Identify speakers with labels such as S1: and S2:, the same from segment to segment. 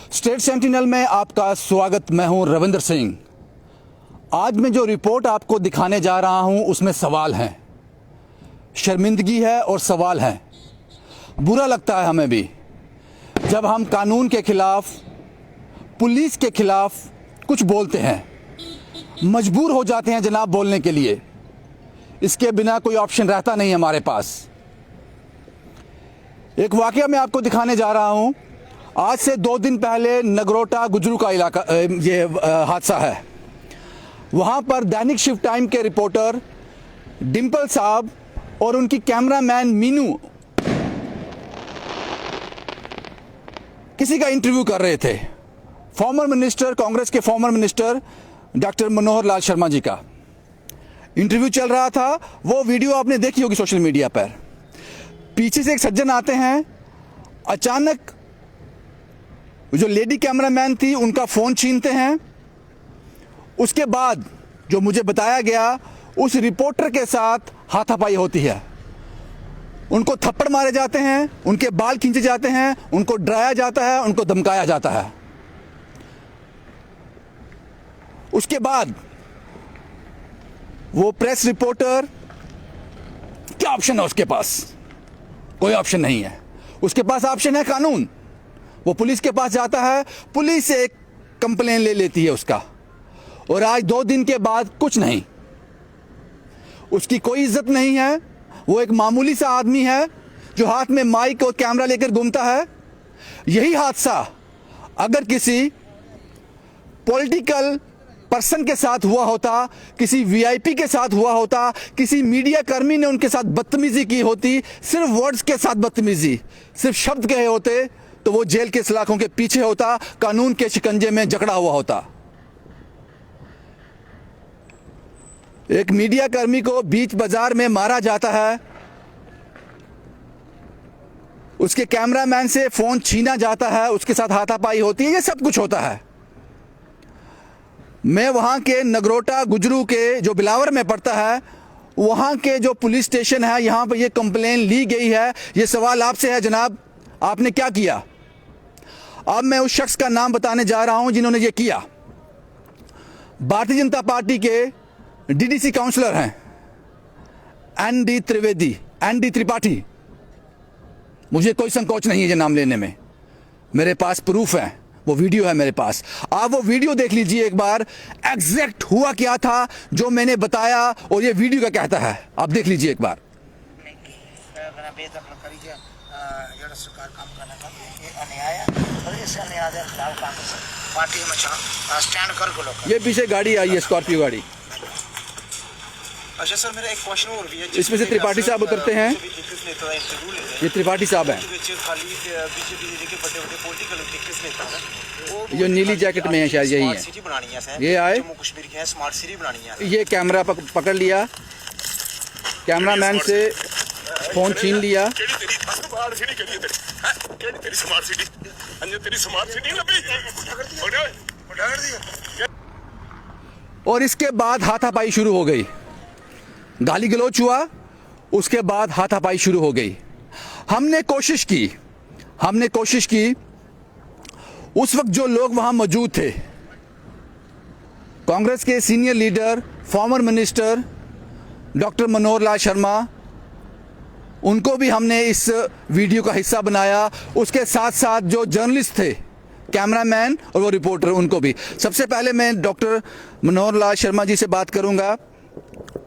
S1: State sentinel में आपका स्वागत। मैं हूं रविंद्र सिंह। आज मैं जो रिपोर्ट आपको दिखाने जा रहा हूं उसमें सवाल हैं, शर्मिंदगी है और सवाल हैं। बुरा लगता है हमें भी जब हम कानून के खिलाफ, पुलिस के खिलाफ कुछ बोलते हैं, मजबूर हो जाते हैं जनाब बोलने के लिए। इसके बिना कोई ऑप्शन रहता नहीं हमारे पास। एक वाकया मैं आपको दिखाने जा रहा हूं। आज से 2 दिन पहले नगरोटा गुजरू का इलाका ये हादसा है। वहां पर दैनिक शिफ्ट टाइम के रिपोर्टर डिम्पल साहब और उनकी कैमरामैन मीनू किसी का इंटरव्यू कर रहे थे। फॉर्मर मिनिस्टर, कांग्रेस के farmer minister doctor Manohar Lal Sharma ji का इंटरव्यू चल रहा था। वो वीडियो आपने देखी होगी सोशल मीडिया पर। पीछे से एक सज्जन आते हैं, अचानक जो लेडी कैमरामैन थी उनका फ़ोन छीनते हैं। उसके बाद जो मुझे बताया गया, उस रिपोर्टर के साथ हाथापाई होती है। उनको थप्पड़ मारे जाते हैं, उनके बाल खींचे जाते हैं, उनको डराया जाता है, उनको धमकाया जाता है। उसके बाद वो प्रेस रिपोर्टर, क्या ऑप्शन है उसके पास? कोई ऑप्शन नहीं है। उसके पास ऑप्शन है कानून। वो पुलिस के पास जाता है, पुलिस एक कंप्लेन ले लेती है उसका, और आज 2 दिन के बाद कुछ नहीं। उसकी कोई इज्जत नहीं है। वो एक मामूली सा आदमी है जो हाथ में माइक और कैमरा लेकर घूमता है। यही हादसा अगर किसी पॉलिटिकल पर्सन के साथ हुआ होता, किसी वीआईपी के साथ हुआ होता, किसी मीडिया कर्मी ने उनके साथ बदतमीजी की होती, सिर्फ वर्ड्स के साथ बदतमीजी, सिर्फ शब्द कहे होते, तो वो जेल के सलाखों के पीछे होता, कानून के शिकंजे में जकड़ा हुआ होता। एक मीडिया कर्मी को बीच बाजार में मारा जाता है, उसके कैमरामैन से फोन छीना जाता है, उसके साथ हाथापाई होती है। ये सब कुछ होता है। मैं वहां के नगरोटा गुजरू के जो बिलावर में पड़ता है, वहां के जो पुलिस स्टेशन है, यहां पर ये कंप्लेन ली गई है। ये सवाल आपसे है जनाब, आपने क्या किया? अब मैं उस शख्स का नाम बताने जा रहा हूं जिन्होंने ये किया। भारतीय जनता पार्टी के डीडीसी काउंसलर हैं एनडी त्रिपाठी। मुझे कोई संकोच नहीं है ये नाम लेने में। मेरे पास प्रूफ है, वो वीडियो है मेरे पास। आप वो वीडियो देख लीजिए एक बार, एग्जैक्ट हुआ क्या था जो मैंने बताया और ये वीडियो क्या कहता है। आप देख लीजिए एक बार। ये पीछे गाड़ी आई है, स्कॉर्पियो गाड़ी।
S2: अच्छा सर, मेरा एक क्वेश्चन और भी है।
S1: इसमें से त्रिपाठी साहब उतरते हैं। ये त्रिपाठी साहब हैं जो नीली जैकेट में है, शायद यही है। ये आए, ये कैमरा पकड़ लिया, कैमरामैन से फोन छीन लिया। और इसके बाद हाथापाई शुरू हो गई। गाली गलौच हुआ, उसके बाद हाथापाई शुरू हो गई। हमने कोशिश की उस वक्त जो लोग वहां मौजूद थे, कांग्रेस के senior leader, former minister doctor Manohar Lal Sharma, उनको भी हमने इस वीडियो का हिस्सा बनाया। उसके साथ साथ जो जर्नलिस्ट थे, कैमरामैन और वो रिपोर्टर, उनको भी। सबसे पहले मैं डॉक्टर मनोहर लाल शर्मा जी से बात करूंगा।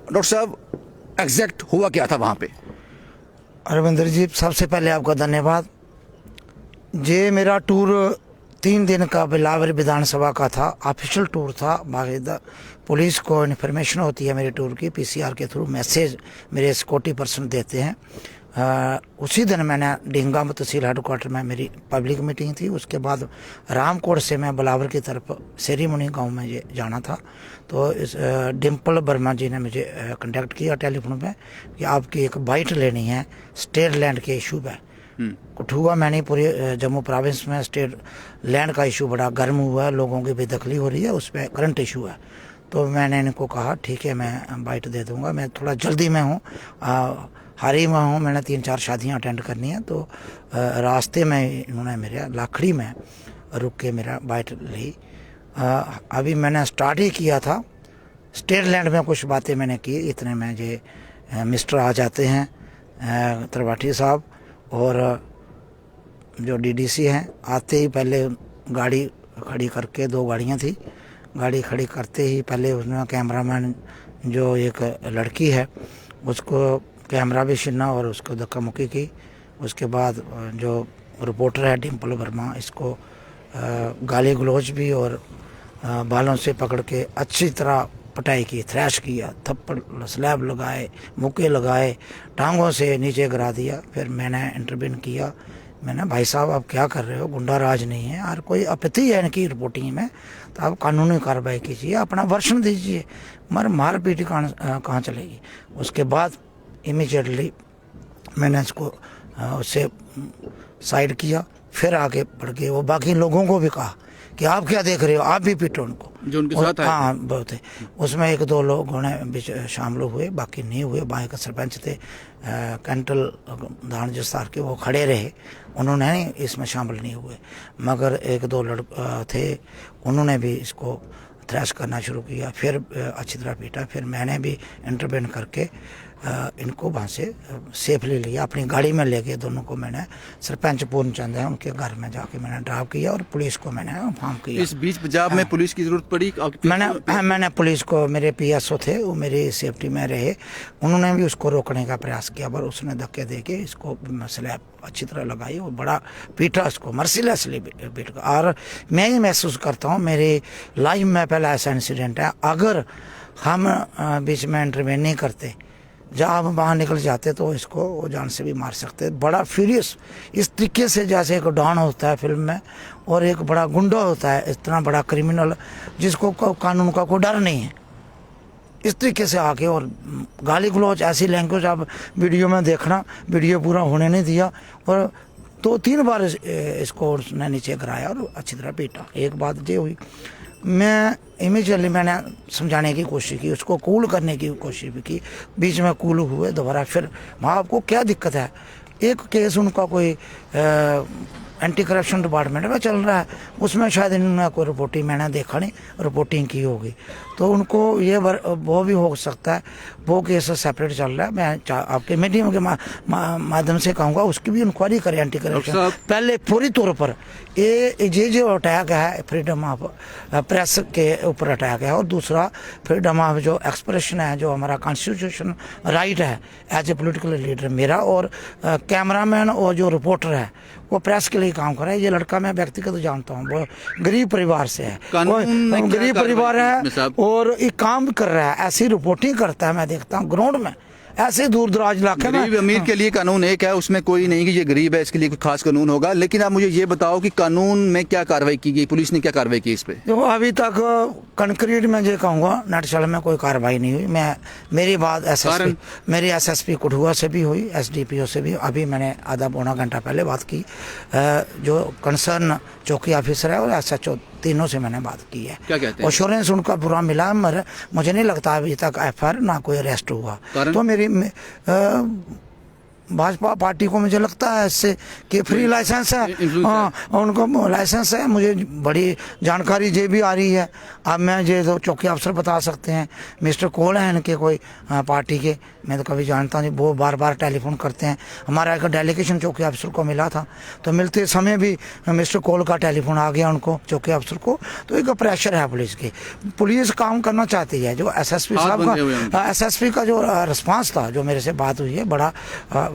S1: डॉक्टर साहब, एग्जैक्ट हुआ क्या था वहाँ पे?
S3: रविंद्र जी, सबसे पहले आपका धन्यवाद। ये मेरा टूर 3 दिन का बिलावर विधानसभा का था, ऑफिशियल टूर था। बाकायदा पुलिस को इन्फॉर्मेशन होती है मेरे टूर की, पीसीआर के थ्रू मैसेज मेरे सिक्योरिटी पर्सन देते हैं। उसी दिन मैंने डिंगाम तहसील हेडक्वार्टर में मेरी पब्लिक मीटिंग थी। उसके बाद रामकोट से मैं बिलावर की तरफ सेरीमनी गांव में ये जाना था। तो इस डिम्पल वर्मा जी ने मुझे कांटेक्ट किया टेलीफोन पे कि आपकी एक बाइट लेनी है, स्टेट लैंड के इशू पे। कठुआ मैनीपुर जम्मू प्रोविंस में स्टेट लैंड का इशू बड़ा गर्म हुआ है, लोगों की बेदखली हो रही है, उस पर करंट इशू है। तो मैंने इनको कहा ठीक है, मैं बाइट दे दूंगा। मैं थोड़ा जल्दी में हूँ, हारी में हूँ, मैंने 3-4 शादियाँ अटेंड करनी है। तो रास्ते में इन्होंने मेरे लाखड़ी में रुक के मेरा बाइट ली। अभी मैंने स्टार्ट ही किया था, स्टेट लैंड में कुछ बातें मैंने की, इतने में जे मिस्टर आ जाते हैं त्रिपाठी साहब, और जो डीडीसी हैं आते ही पहले गाड़ी खड़ी करके, 2 गाड़ियाँ थी, गाड़ी खड़ी करते ही पहले उसने कैमरामैन जो एक लड़की है उसको कैमरा भी छीना और उसको धक्का मुक्की की। उसके बाद जो रिपोर्टर है डिम्पल वर्मा, इसको गाली गलौज भी और बालों से पकड़ के अच्छी तरह पटाई की, थ्रैश किया, थप्पड़ स्लैब लगाए, मुक्के लगाए, टांगों से नीचे गिरा दिया। फिर मैंने इंटरव्यून किया, मैंने भाई साहब आप क्या कर रहे हो, गुंडा राज नहीं है और कोई आपत्ति है इनकी रिपोर्टिंग में तो आप कानूनी कार्रवाई कीजिए, अपना वर्षन दीजिए, मगर मार पीटी कहाँ चलेगी। उसके बाद इमीडिएटली मैंने इसको उससे साइड किया, फिर आगे बढ़ के वो बाकी लोगों को भी कहा कि आप क्या देख रहे हो, आप भी पीटो उनको
S1: जो उनके साथ आए।
S3: हाँ बहुत है। उसमें 1-2 लोगों ने बीच शामिल हुए, बाकी नहीं हुए। वहाँ के सरपंच थे कैंटल दान जस्तार के, वो खड़े रहे, उन्होंने इसमें शामिल नहीं हुए, मगर 1-2 लड़के थे, उन्होंने भी इसको थ्रैश करना शुरू किया। फिर अच्छी तरह पीटा। फिर मैंने भी इंटरवेन करके इनको वहाँ से सेफली लिया, अपनी गाड़ी में ले गए। दोनों को मैंने सरपंच पूर्णचंद है उनके घर में जाके मैंने ड्रॉप किया और पुलिस को मैंने इन्फॉर्म किया।
S1: इस बीच पंजाब में पुलिस की जरूरत पड़ी?
S3: मैंने पुलिस को, मेरे पीएसओ थे वो मेरी सेफ्टी में रहे, उन्होंने भी उसको रोकने का प्रयास किया, पर उसने धक्के दे के इसको स्लैब अच्छी तरह लगाई और बड़ा पीटा, उसको मर्सीलेसली पीटा। और मैं ये महसूस करता हूँ मेरी लाइफ में पहला ऐसा इंसिडेंट है, अगर हम बीच में इंटरवेन नहीं करते, जब हम बाहर निकल जाते तो इसको वो जान से भी मार सकते। बड़ा फ्यूरियस इस तरीके से, जैसे एक डॉन होता है फिल्म में और एक बड़ा गुंडा होता है, इतना बड़ा क्रिमिनल जिसको कानून का कोई डर नहीं है, इस तरीके से आके और गाली गलौज, ऐसी लैंग्वेज आप वीडियो में देखना, वीडियो पूरा होने नहीं दिया और 2-3 बार इसको उसने नीचे गिराया और अच्छी तरह पीटा। एक बात ये हुई, मैं इमीडिएटली मैंने समझाने की कोशिश की, उसको कूल करने की कोशिश भी की, बीच में कूल हुए दोबारा। फिर वहाँ आपको क्या दिक्कत है, एक केस उनका कोई एंटी करप्शन डिपार्टमेंट में चल रहा है, उसमें शायद इन्होंने कोई रिपोर्टिंग, मैंने देखा नहीं, रिपोर्टिंग की होगी, तो उनको ये वो भी हो सकता है, वो केस सेपरेट चल रहा है। मैं आपके मीडियम के माध्यम से कहूँगा उसकी भी इंक्वायरी करें, एंटी करप्शन पहले पूरी तौर पर। ये जो अटैक है फ्रीडम ऑफ प्रेस के ऊपर अटैक है, और दूसरा फ्रीडम ऑफ जो एक्सप्रेशन है, जो हमारा कॉन्स्टिट्यूशन राइट है एज ए पोलिटिकल लीडर मेरा, और कैमरामैन और जो रिपोर्टर है वो प्रेस के लिए काम कर रहा है। ये लड़का मैं व्यक्तिगत जानता हूँ, वो गरीब परिवार से है, गरीब परिवार है और ये काम कर रहा है, ऐसी रिपोर्टिंग करता है, मैं देखता हूँ ग्राउंड में, ऐसे दूर दराज इलाके में।
S1: अमीर के लिए कानून एक है, उसमें कोई नहीं कि ये गरीब है इसके लिए कोई खास कानून होगा। लेकिन आप मुझे ये बताओ कि कानून में क्या कार्रवाई की गई, पुलिस ने क्या कार्रवाई की इस पे?
S3: जो अभी तक कंक्रीट में ये कहूँगा नटशल में कोई कार्रवाई नहीं हुई। मेरी बात मेरी एसएसपी कठुआ से भी हुई, एसडीपीओ से भी, अभी मैंने आधा-पौना घंटा पहले बात की, जो कंसर्न चौकी ऑफिसर है और एसएचओ, तीनों से मैंने बात की है।
S1: क्या कहते हैं?
S3: एश्योरेंस उनका पूरा मिला, मगर मुझे नहीं लगता अभी तक एफआईआर ना कोई अरेस्ट हुआ। तो मेरी भाजपा पार्टी को मुझे लगता है इससे कि फ्री लाइसेंस है, हाँ उनको लाइसेंस है, मुझे बड़ी जानकारी ये भी आ रही है। अब मैं ये तो चौकी अफसर बता सकते हैं, मिस्टर कोल हैं इनके कोई पार्टी के, मैं तो कभी जानता नहीं, वो बार टेलीफोन करते हैं। हमारा एक डेलीगेशन चौकी अफसर को मिला था, तो मिलते समय भी मिस्टर कोल का टेलीफोन आ गया उनको, चौकी अफसर को। तो एक प्रेशर है पुलिस की, पुलिस काम करना चाहती है। जो एसएसपी साहब का, एसएसपी का जो रिस्पांस था, जो मेरे से बात हुई है, बड़ा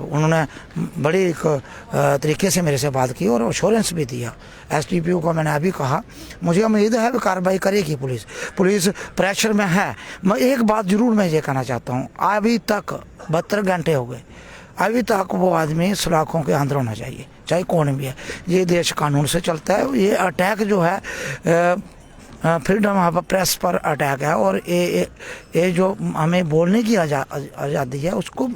S3: उन्होंने बड़ी एक तरीके से मेरे से बात की और एश्योरेंस भी दिया। एसडीपीओ को मैंने अभी कहा, मुझे उम्मीद है कार्रवाई करेगी पुलिस प्रेशर में है। मैं एक बात जरूर मैं ये कहना चाहता हूँ, अभी तक 72 घंटे हो गए, अभी तक वो आदमी सलाखों के अंदर होना चाहिए, चाहे कौन भी है। ये देश कानून से चलता है। ये अटैक जो है फ्रीडम ऑफ प्रेस पर अटैक है, और ये जो हमें बोलने की आज़ादी है उसको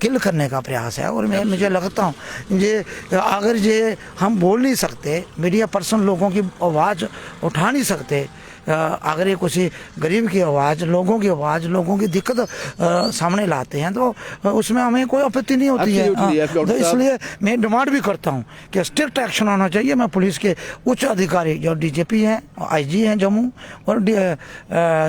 S3: किल करने का प्रयास है। और मुझे लगता हूँ ये अगर ये हम बोल नहीं सकते, मीडिया पर्सन लोगों की आवाज़ उठा नहीं सकते, अगर ये किसी गरीब की आवाज़, लोगों की दिक्कत सामने लाते हैं तो उसमें हमें कोई आपत्ति नहीं होती है। तो इसलिए मैं डिमांड भी करता हूँ कि स्ट्रिक्ट एक्शन होना चाहिए। मैं पुलिस के उच्च अधिकारी जो डीजीपी हैं, आईजी हैं जम्मू, और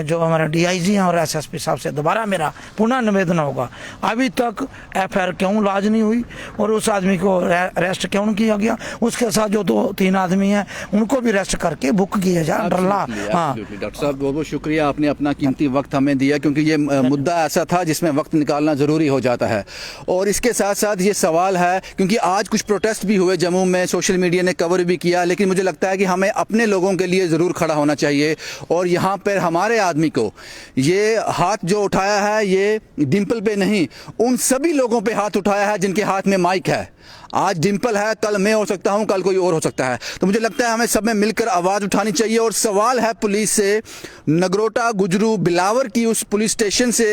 S3: जो हमारे डीआईजी हैं और एसएसपी साहब से दोबारा मेरा पुनः निवेदन होगा, अभी तक एफआईआर क्यों लॉन्च नहीं हुई और उस आदमी को अरेस्ट क्यों नहीं किया गया, उसके साथ जो 2-3 आदमी हैं उनको भी अरेस्ट करके बुक किया जाए। डरला। हाँ
S1: डॉक्टर साहब, बहुत बहुत शुक्रिया, आपने अपना कीमती वक्त हमें दिया, क्योंकि ये मुद्दा ऐसा था जिसमें वक्त निकालना ज़रूरी हो जाता है। और इसके साथ साथ ये सवाल है, क्योंकि आज कुछ प्रोटेस्ट भी हुए जम्मू में, सोशल मीडिया ने कवर भी किया, लेकिन मुझे लगता है कि हमें अपने लोगों के लिए ज़रूर खड़ा होना चाहिए। और यहाँ पर हमारे आदमी को ये हाथ जो उठाया है, ये डिम्पल पे नहीं, उन सभी लोगों पे हाथ उठाया है जिनके हाथ में माइक है। आज डिम्पल है, कल मैं हो सकता हूं, कल कोई और हो सकता है। तो मुझे लगता है हमें सब में मिलकर आवाज़ उठानी चाहिए। और सवाल है पुलिस से, नगरोटा, गुजरू, बिलावर की उस पुलिस स्टेशन से,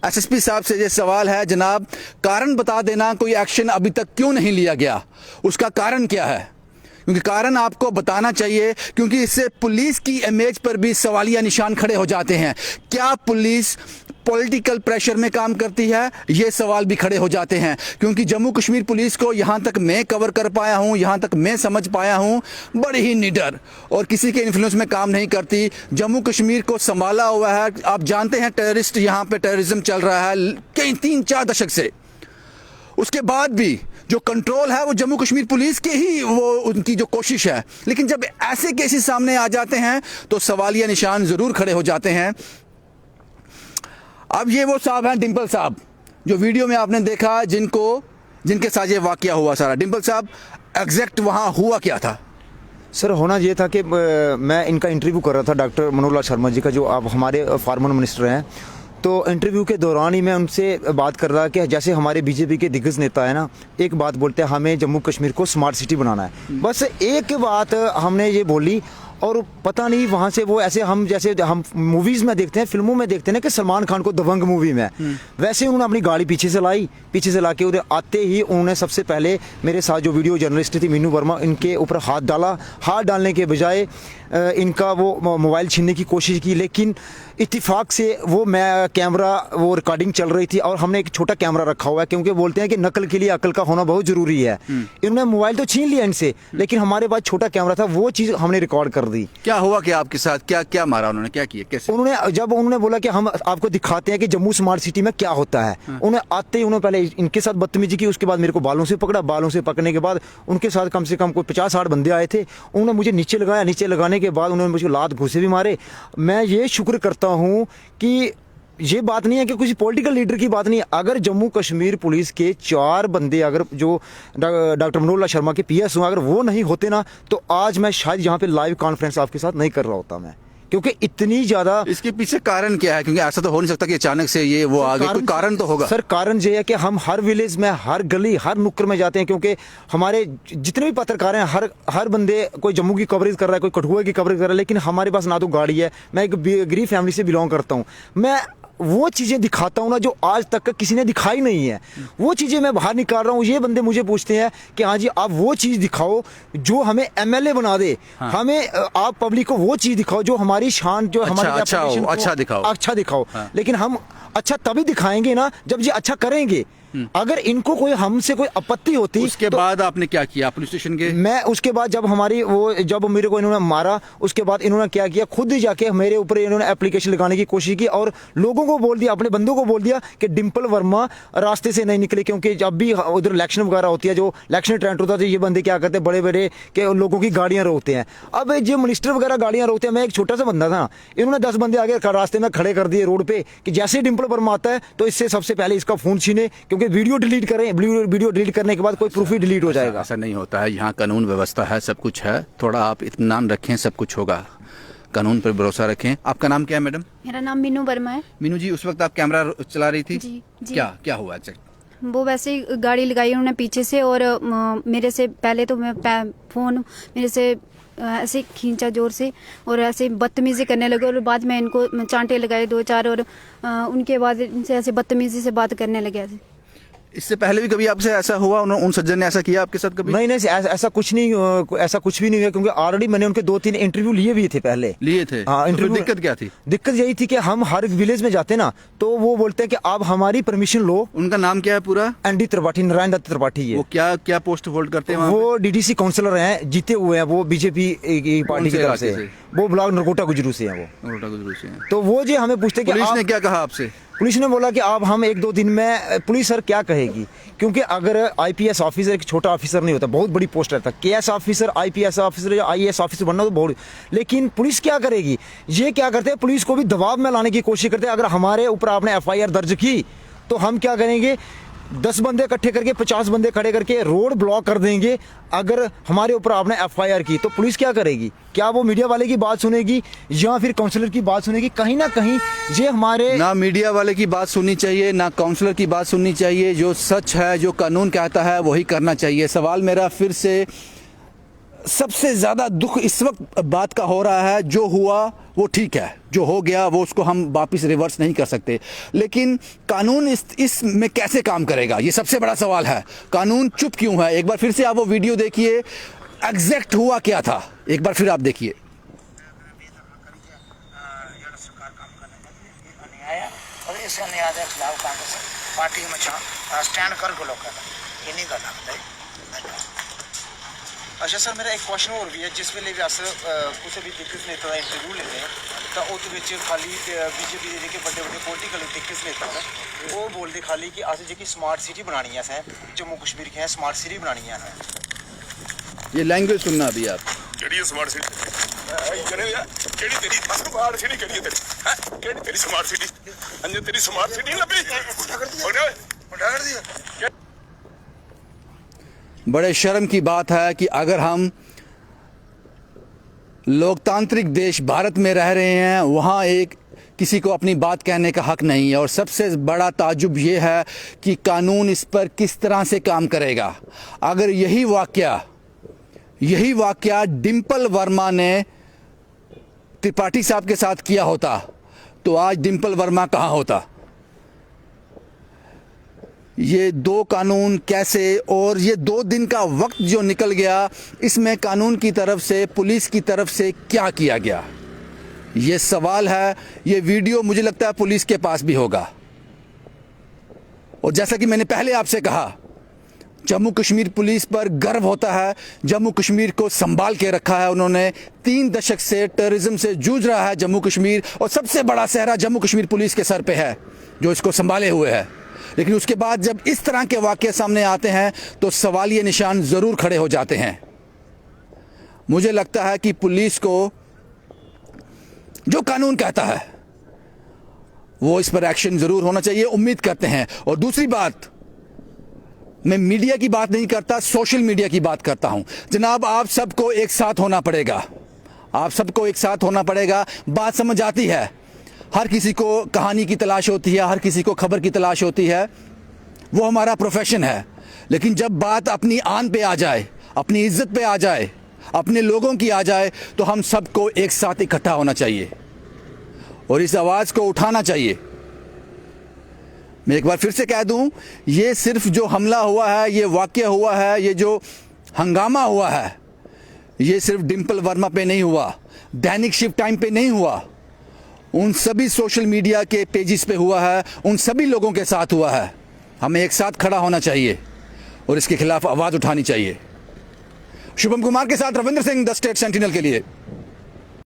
S1: एसएसपी साहब से ये सवाल है, जनाब कारण बता देना, कोई एक्शन अभी तक क्यों नहीं लिया गया, उसका कारण क्या है? क्योंकि कारण आपको बताना चाहिए, क्योंकि इससे पुलिस की इमेज पर भी सवालिया निशान खड़े हो जाते हैं। क्या पुलिस पॉलिटिकल प्रेशर में काम करती है, ये सवाल भी खड़े हो जाते हैं। क्योंकि जम्मू कश्मीर पुलिस को यहाँ तक मैं कवर कर पाया हूँ, यहाँ तक मैं समझ पाया हूँ, बड़े ही निडर और किसी के इन्फ्लुएंस में काम नहीं करती। जम्मू कश्मीर को संभाला हुआ है। आप जानते हैं टेररिस्ट, यहाँ पे टेररिज्म चल रहा है कई 3-4 दशक से, उसके बाद भी जो कंट्रोल है वो जम्मू कश्मीर पुलिस के ही, वो उनकी जो कोशिश है। लेकिन जब ऐसे केसेस सामने आ जाते हैं तो सवालिया निशान ज़रूर खड़े हो जाते हैं। अब ये वो साहब हैं, डिम्पल साहब, जो वीडियो में आपने देखा, जिनके साथ ये वाकया हुआ सारा। डिम्पल साहब, एग्जैक्ट वहाँ हुआ क्या था?
S2: सर, होना ये था कि मैं इनका इंटरव्यू कर रहा था, डॉक्टर मनोहर लाल शर्मा जी का, जो आप हमारे फॉर्मर मिनिस्टर हैं। तो इंटरव्यू के दौरान ही मैं उनसे बात कर रहा कि जैसे हमारे बीजेपी के दिग्गज नेता है ना, एक बात बोलते हैं, हमें जम्मू कश्मीर को स्मार्ट सिटी बनाना है। बस एक बात हमने ये बोली, और पता नहीं वहाँ से वो ऐसे, हम जैसे हम मूवीज़ में देखते हैं, फिल्मों में देखते हैं ना कि सलमान खान को दबंग मूवी में, वैसे उन्होंने अपनी गाड़ी पीछे से ला के उधर आते ही उन्होंने सबसे पहले मेरे साथ जो वीडियो जर्नलिस्ट थी मीनू वर्मा, इनके ऊपर हाथ डाला। हाथ डालने के बजाय इनका वो मोबाइल छीनने की कोशिश की, लेकिन इत्तेफाक से वो कैमरा, वो रिकॉर्डिंग चल रही थी और हमने एक छोटा कैमरा रखा हुआ है, क्योंकि बोलते हैं कि नकल के लिए अकल का होना बहुत ज़रूरी है। इन्होंने मोबाइल तो छीन लिया इनसे, लेकिन हमारे पास छोटा कैमरा था, वो चीज़ हमने रिकॉर्ड कर दी।
S1: क्या हुआ कि आपके साथ क्या मारा उन्होंने, क्या किया, कैसे?
S2: उन्होंने बोला कि हम आपको दिखाते हैं कि जम्मू स्मार्ट सिटी में क्या होता है। उन्हें आते ही उन्होंने पहले इनके साथ बदतमीजी की, उसके बाद मेरे को बालों से पकड़ा। बालों से पकड़ने के बाद उनके साथ कम से कम कोई 50-60 बंदे आए थे। उन्होंने मुझे नीचे लगाया, नीचे लगाने के बाद उन्होंने मुझे लात घूंसे भी मारे। मैं ये शुक्र करता हूँ कि ये बात नहीं है कि किसी पॉलिटिकल लीडर की बात नहीं है। अगर जम्मू कश्मीर पुलिस के 4 बंदे, अगर जो डॉक्टर मनोहर लाल शर्मा के पीएस हुआ, अगर वो नहीं होते ना, तो आज मैं शायद यहाँ पे लाइव कॉन्फ्रेंस आपके साथ नहीं कर रहा होता मैं, क्योंकि इतनी ज्यादा।
S1: इसके पीछे कारण क्या है? क्योंकि ऐसा तो हो नहीं सकता कि अचानक से ये वो आ गए, कोई कारण तो होगा।
S2: सर, कारण ये है कि हम हर विलेज में, हर गली, हर नुक्कड़ में जाते हैं, क्योंकि हमारे जितने भी पत्रकार हैं, हर बंदे, कोई जम्मू की कवरेज कर रहा है, कोई कठुआ की कवरेज कर रहा है, लेकिन हमारे पास ना तो गाड़ी है। मैं एक गरीब फैमिली से बिलोंग करता हूँ। मैं वो चीज़ें दिखाता हूँ ना जो आज तक किसी ने दिखाई नहीं है, वो चीज़ें मैं बाहर निकाल रहा हूँ। ये बंदे मुझे पूछते हैं कि हाँ जी, आप वो चीज़ दिखाओ जो हमें एमएलए बना दे। हाँ। हमें आप पब्लिक को वो चीज़ दिखाओ जो हमारी शान, जो हमारे अच्छा दिखाओ। हाँ। लेकिन हम अच्छा तभी दिखाएंगे ना जब ये अच्छा करेंगे। अगर इनको कोई हमसे कोई आपत्ति होती,
S1: उसके तो बाद आपने क्या किया? पुलिस स्टेशन गए?
S2: मैं उसके बाद जब मेरे को इन्होंने मारा, उसके बाद इन्होंने क्या किया, खुद ही जाके मेरे ऊपर इन्होंने एप्लीकेशन लगाने की कोशिश की और लोगों को बोल दिया, अपने बंदों को बोल दिया कि डिम्पल वर्मा रास्ते से नहीं निकले, क्योंकि जब भी उधर इलेक्शन वगैरह होती है, जो इलेक्शन ट्रेंड होता है, ये बंदे क्या करते हैं, बड़े बड़े के लोगों की गाड़ियां रोकते हैं। अब जो मिनिस्टर वगैरह गाड़ियां रोकते हैं, मैं एक छोटा सा बंदा था, इन्होंने 10 बंदे आगे रास्ते में खड़े कर दिए रोड पे कि जैसे ही डिम्पल वर्मा आता है तो इससे सबसे पहले इसका फोन छीने, क्योंकि वीडियो डिलीट करें, वीडियो डिलीट करने के बाद कोई प्रूफ ही डिलीट हो जाएगा।
S1: ऐसा नहीं होता है, यहाँ कानून व्यवस्था है, सब कुछ है, थोड़ा आप इत्मीनान रखें, सब कुछ होगा, कानून पर भरोसा रखें। आपका नाम क्या है मैडम?
S4: मेरा नाम मीनू वर्मा है।
S1: मीनू जी, उस वक्त आप कैमरा चला रही थी?
S4: जी।
S1: क्या हुआ?
S4: वो वैसे ही गाड़ी लगाई उन्होंने पीछे से, और मेरे से पहले तो मैं फोन मेरे से ऐसे खींचा जोर से और ऐसे बदतमीजी करने लगे, और बाद में इनको चांटे लगाए 2-4, और उनके बाद इनसे ऐसे बदतमीजी से बात करने लगे।
S1: इससे पहले भी कभी आपसे ऐसा हुआ, उन सज्जन ने ऐसा किया आपके साथ कभी?
S2: नहीं नहीं, ऐसा कुछ नहीं, ऐसा कुछ भी नहीं हुआ, क्योंकि ऑलरेडी मैंने उनके 2-3 इंटरव्यू लिए भी थे पहले।
S1: लिए थे?
S2: हाँ,
S1: तो
S2: इंटरव्यू।
S1: दिक्कत क्या थी?
S2: दिक्कत यही थी कि हम हर विलेज में जाते ना, तो वो बोलते हैं कि आप हमारी परमिशन लो।
S1: उनका नाम क्या है पूरा?
S2: एनडी त्रिपाठी, नारायण दत्त त्रिपाठी है।
S1: वो क्या क्या पोस्ट होल्ड करते हैं वहाँ
S2: वो डीडीसी काउंसलर हैं, जीते हुए हैं वो बीजेपी पार्टी की तरफ से। वो ब्लॉक नरकोटा गुजरू से हैं वो।
S1: नरकोटा गुजरू से हैं।
S2: तो वो जो हमें पूछते कि
S1: पुलिस
S2: आप,
S1: ने क्या कहा आपसे?
S2: पुलिस ने बोला कि आप हम 1-2 दिन में, पुलिस सर क्या कहेगी, क्योंकि अगर आईपीएस ऑफिसर एक छोटा ऑफिसर नहीं होता, बहुत बड़ी पोस्ट रहता है। केएस ऑफिसर, आईपीएस ऑफिसर या आईएएस ऑफिसर बनना तो बहुत, लेकिन पुलिस क्या करेगी? ये क्या करते हैं, पुलिस को भी दबाव में लाने की कोशिश करते हैं। अगर हमारे ऊपर आपने एफआईआर दर्ज की तो हम क्या करेंगे, 10 बंदे इकट्ठे करके 50 बंदे खड़े करके रोड ब्लॉक कर देंगे। अगर हमारे ऊपर आपने एफआईआर की तो पुलिस क्या करेगी? क्या वो मीडिया वाले की बात सुनेगी या फिर काउंसलर की बात सुनेगी? कहीं ना कहीं ये हमारे,
S1: ना मीडिया वाले की बात सुननी चाहिए, ना काउंसलर की बात सुननी चाहिए। जो सच है, जो कानून कहता है, वही करना चाहिए। सवाल मेरा फिर से, सबसे ज़्यादा दुख इस वक्त बात का हो रहा है, जो हुआ वो ठीक है, जो हो गया वो उसको हम वापस रिवर्स नहीं कर सकते, लेकिन कानून इस में कैसे काम करेगा, ये सबसे बड़ा सवाल है। कानून चुप क्यों है? एक बार फिर से आप वो वीडियो देखिए, एग्जैक्ट हुआ क्या था, एक बार फिर आप देखिए।
S3: और इस अन्याय के खिलाफ कांग्रेस पार्टी में स्टैंड कर को लोग इन्हीं का नाम है।
S2: अच्छा सर, मेरा एक क्वेश्चन और भी है, जिस वेले भी अस कुछ भी दिग्गज नेता का इंटरव्यू लेते हैं तो उसके खाली बीजेपी के जो बड़े बड़े पोलिटिकल दिग्गज नेता है वो बोलते खाली कि अस जी स्मार्ट सिटी बनानी है, असें जम्मू कश्मीर के स्मार्ट सिटी बनानी है।
S1: ये लैंग्वेज सुनना अभी आप।
S5: केड़ी स्मार्ट सिटी केड़ी तेरी स्मार्ट सिटी केड़ी तेरी हैं केड़ी तेरी स्मार्ट सिटी अंजे तेरी स्मार्ट सिटी लबी उठा कर दिया।
S1: बड़े शर्म की बात है कि अगर हम लोकतांत्रिक देश भारत में रह रहे हैं, वहाँ एक किसी को अपनी बात कहने का हक नहीं है। और सबसे बड़ा ताजुब ये है कि कानून इस पर किस तरह से काम करेगा। अगर यही वाकया डिम्पल वर्मा ने त्रिपाठी साहब के साथ किया होता तो आज डिम्पल वर्मा कहाँ होता? ये 2 कानून कैसे, और ये 2 दिन का वक्त जो निकल गया, इसमें कानून की तरफ से, पुलिस की तरफ से क्या किया गया, ये सवाल है। ये वीडियो मुझे लगता है पुलिस के पास भी होगा। और जैसा कि मैंने पहले आपसे कहा, जम्मू कश्मीर पुलिस पर गर्व होता है। जम्मू कश्मीर को संभाल के रखा है उन्होंने। 3 दशक से टेररिज्म से जूझ रहा है जम्मू कश्मीर, और सबसे बड़ा सेहरा जम्मू कश्मीर पुलिस के सर पे है जो इसको संभाले हुए है। लेकिन उसके बाद जब इस तरह के वाक़े सामने आते हैं तो सवालिया निशान ज़रूर खड़े हो जाते हैं। मुझे लगता है कि पुलिस को जो कानून कहता है वो इस पर एक्शन ज़रूर होना चाहिए, उम्मीद करते हैं। और दूसरी बात, मैं मीडिया की बात नहीं करता, सोशल मीडिया की बात करता हूं। जनाब, आप सबको एक साथ होना पड़ेगा, आप सबको एक साथ होना पड़ेगा। बात समझ आती है, हर किसी को कहानी की तलाश होती है, हर किसी को खबर की तलाश होती है, वो हमारा प्रोफेशन है। लेकिन जब बात अपनी आन पे आ जाए, अपनी इज्जत पे आ जाए, अपने लोगों की आ जाए, तो हम सबको एक साथ इकट्ठा होना चाहिए और इस आवाज़ को उठाना चाहिए। मैं एक बार फिर से कह दूं, ये सिर्फ जो हमला हुआ है, ये वाक़या हुआ है, ये जो हंगामा हुआ है, ये सिर्फ डिम्पल वर्मा पे नहीं हुआ, दैनिक शिफ्ट टाइम पे नहीं हुआ, उन सभी सोशल मीडिया के पेजेस पे हुआ है, उन सभी लोगों के साथ हुआ है। हमें एक साथ खड़ा होना चाहिए और इसके खिलाफ आवाज़ उठानी चाहिए। शुभम कुमार के साथ Ravindra Singh, the state sentinel के लिए।